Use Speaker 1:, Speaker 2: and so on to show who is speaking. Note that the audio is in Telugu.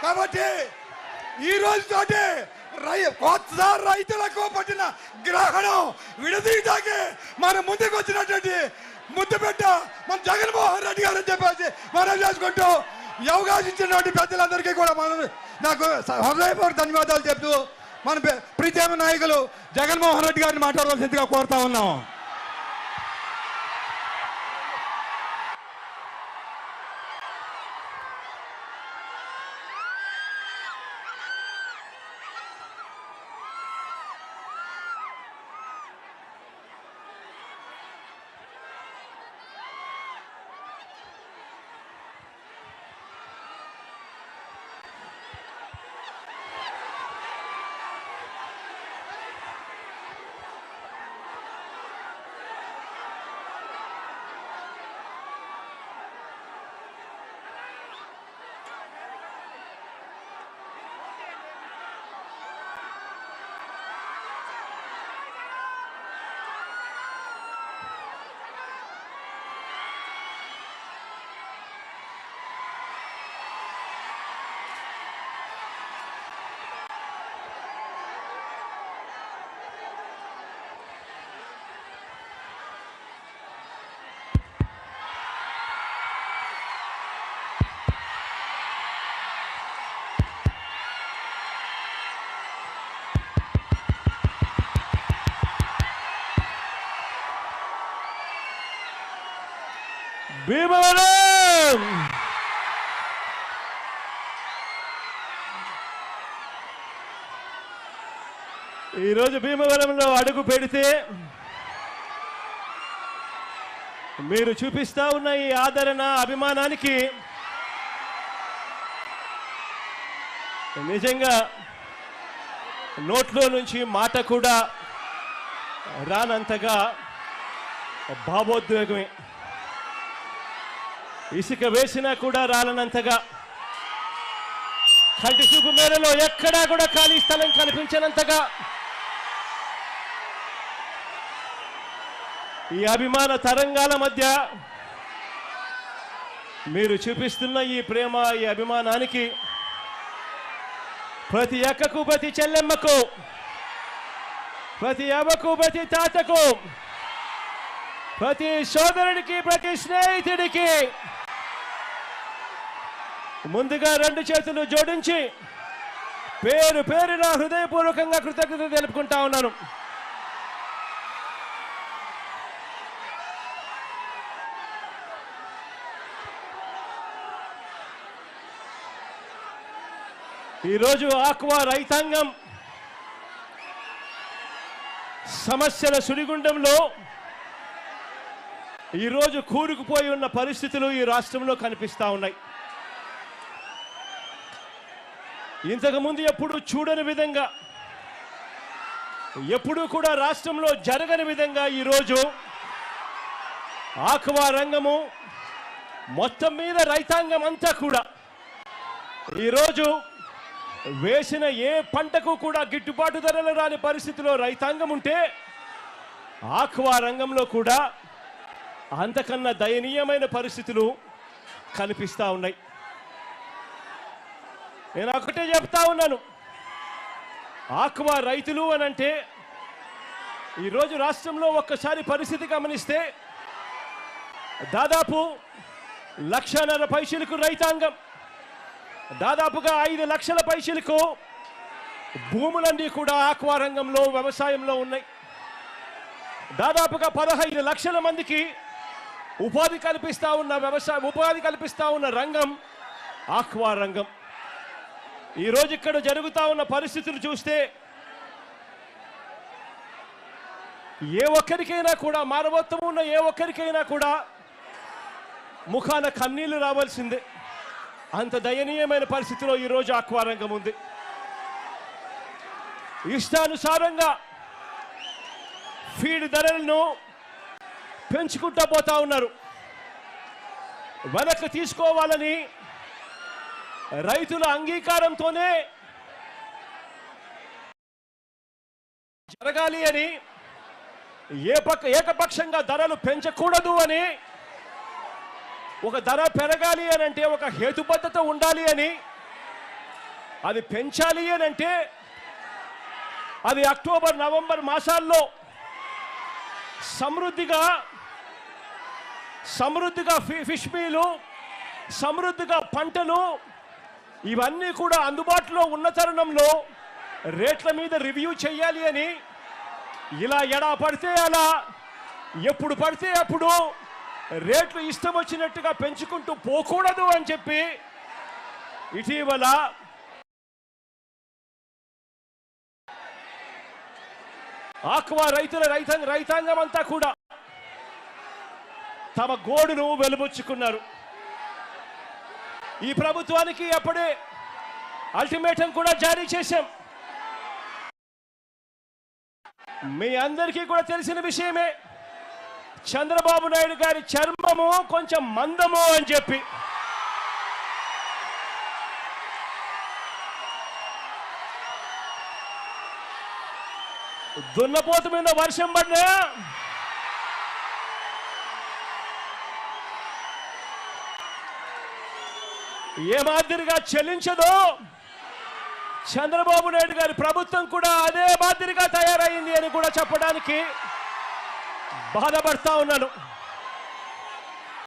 Speaker 1: కాబట్టి ఈ రోజుతోటి కొత్త రైతులకు పట్టిన గ్రహణం విడదీయడానికి మన ముందుకు వచ్చినటువంటి ముద్దుబిడ్డ మన జగన్మోహన్ రెడ్డి గారు అని చెప్పేసి మనం చేసుకుంటూ ఈ అవకాశం ఇచ్చినటువంటి పెద్దలందరికీ కూడా నాకు హృదయపూర్వక ధన్యవాదాలు చెప్తూ మన ప్రీతమ నాయకులు జగన్మోహన్ రెడ్డి గారిని మాట్లాడవలసిందిగా కోరుతా ఉన్నాం.
Speaker 2: భీమవరం ఈరోజు భీమవరంలో అడుగు పెడితే మీరు చూపిస్తా ఉన్న ఈ ఆదరణ అభిమానానికి నిజంగా నోట్లో నుంచి మాట కూడా రానంతగా భావోద్వేగమే, ఇసుక వేసినా కూడా రాలనంతగా, కంటి చూపు మేరలో ఎక్కడా కూడా ఖాళీ స్థలం కనిపించనంతగా ఈ అభిమాన తరంగాల మధ్య మీరు చూపిస్తున్న ఈ ప్రేమ, ఈ అభిమానానికి ప్రతి అక్కకు, ప్రతి చెల్లెమ్మకు, ప్రతి అవ్వకు, ప్రతి తాతకు, ప్రతి సోదరుడికి, ప్రతి స్నేహితుడికి ముందుగా రెండు చేతులు జోడించి పేరు పేరున హృదయపూర్వకంగా కృతజ్ఞత తెలుపుకుంటా ఉన్నాను. ఈరోజు ఆక్వా రైతాంగం సమస్యల సుడిగుండంలో ఈరోజు కూరుకుపోయి ఉన్న పరిస్థితులు ఈ రాష్ట్రంలో కనిపిస్తా ఉన్నాయి. ఇంతకుముందు ఎప్పుడు చూడని విధంగా, ఎప్పుడూ కూడా రాష్ట్రంలో జరగని విధంగా ఈరోజు ఆక్వా రంగము మొత్తం మీద రైతాంగం అంతా కూడా ఈరోజు వేసిన ఏ పంటకు కూడా గిట్టుబాటు ధరలు రాని పరిస్థితిలో రైతాంగం ఉంటే ఆక్వా రంగంలో కూడా అంతకన్నా దయనీయమైన పరిస్థితులు కనిపిస్తూ ఉన్నాయి. నేను ఒకటే చెప్తా ఉన్నాను, ఆక్వా రైతులు అని అంటే ఈరోజు రాష్ట్రంలో ఒక్కసారి పరిస్థితి గమనిస్తే దాదాపు 1.5 లక్షలకు రైతాంగం, దాదాపుగా 5 లక్షల పైసలకు భూములన్నీ కూడా ఆక్వా రంగంలో, వ్యవసాయంలో ఉన్నాయి. దాదాపుగా 15 లక్షల మందికి ఉపాధి కల్పిస్తా ఉన్న రంగం ఆక్వా రంగం. ఈరోజు ఇక్కడ జరుగుతూ ఉన్న పరిస్థితులు చూస్తే ఏ ఒక్కరికైనా కూడా, మానవత్వం ఉన్న ఏ ఒక్కరికైనా కూడా ముఖాన కన్నీళ్లు రావాల్సిందే. అంత దయనీయమైన పరిస్థితిలో ఈరోజు ఆక్వా రంగం ఉంది. ఇష్టానుసారంగా ఫీడ్ ధరలను పెంచుకుంటూ పోతా ఉన్నారు. వెనక్కి తీసుకోవాలని రైతుల అంగీకారంతోనే జరగాలి అని, ఏకపక్షంగా ధరలు పెంచకూడదు అని, ఒక ధర పెరగాలి అని అంటే ఒక హేతుబద్ధత ఉండాలి అని అది పెంచాలి అని అంటే అది అక్టోబర్ నవంబర్ మాసాల్లో సమృద్ధిగా ఫిష్ మీలు, సమృద్ధిగా పంటలు ఇవన్నీ కూడా అందుబాటులో ఉన్న తరుణంలో రేట్ల మీద రివ్యూ చేయాలి అని ఇలా ఎడా పడితే అలా ఎప్పుడు పడితే అప్పుడు రేట్లు ఇష్టం వచ్చినట్టుగా పెంచుకుంటూ పోకూడదు అని చెప్పి ఇటీవల ఆక్వా రైతాంగం అంతా కూడా తమ గోడును వెలుబుచ్చుకున్నారు. ఈ ప్రభుత్వానికి అప్పుడే అల్టిమేటం కూడా జారీ చేశాం. మీ అందరికీ కూడా తెలిసిన విషయమే, చంద్రబాబు నాయుడు గారి చర్మము కొంచెం మందము అని చెప్పి. దున్నపోతు మీద వర్షం పడినా ఏ మాదిరిగా చెల్లించదో చంద్రబాబు నాయుడు గారి ప్రభుత్వం కూడా అదే మాదిరిగా తయారైంది అని కూడా చెప్పడానికి బాధపడతా ఉన్నాను.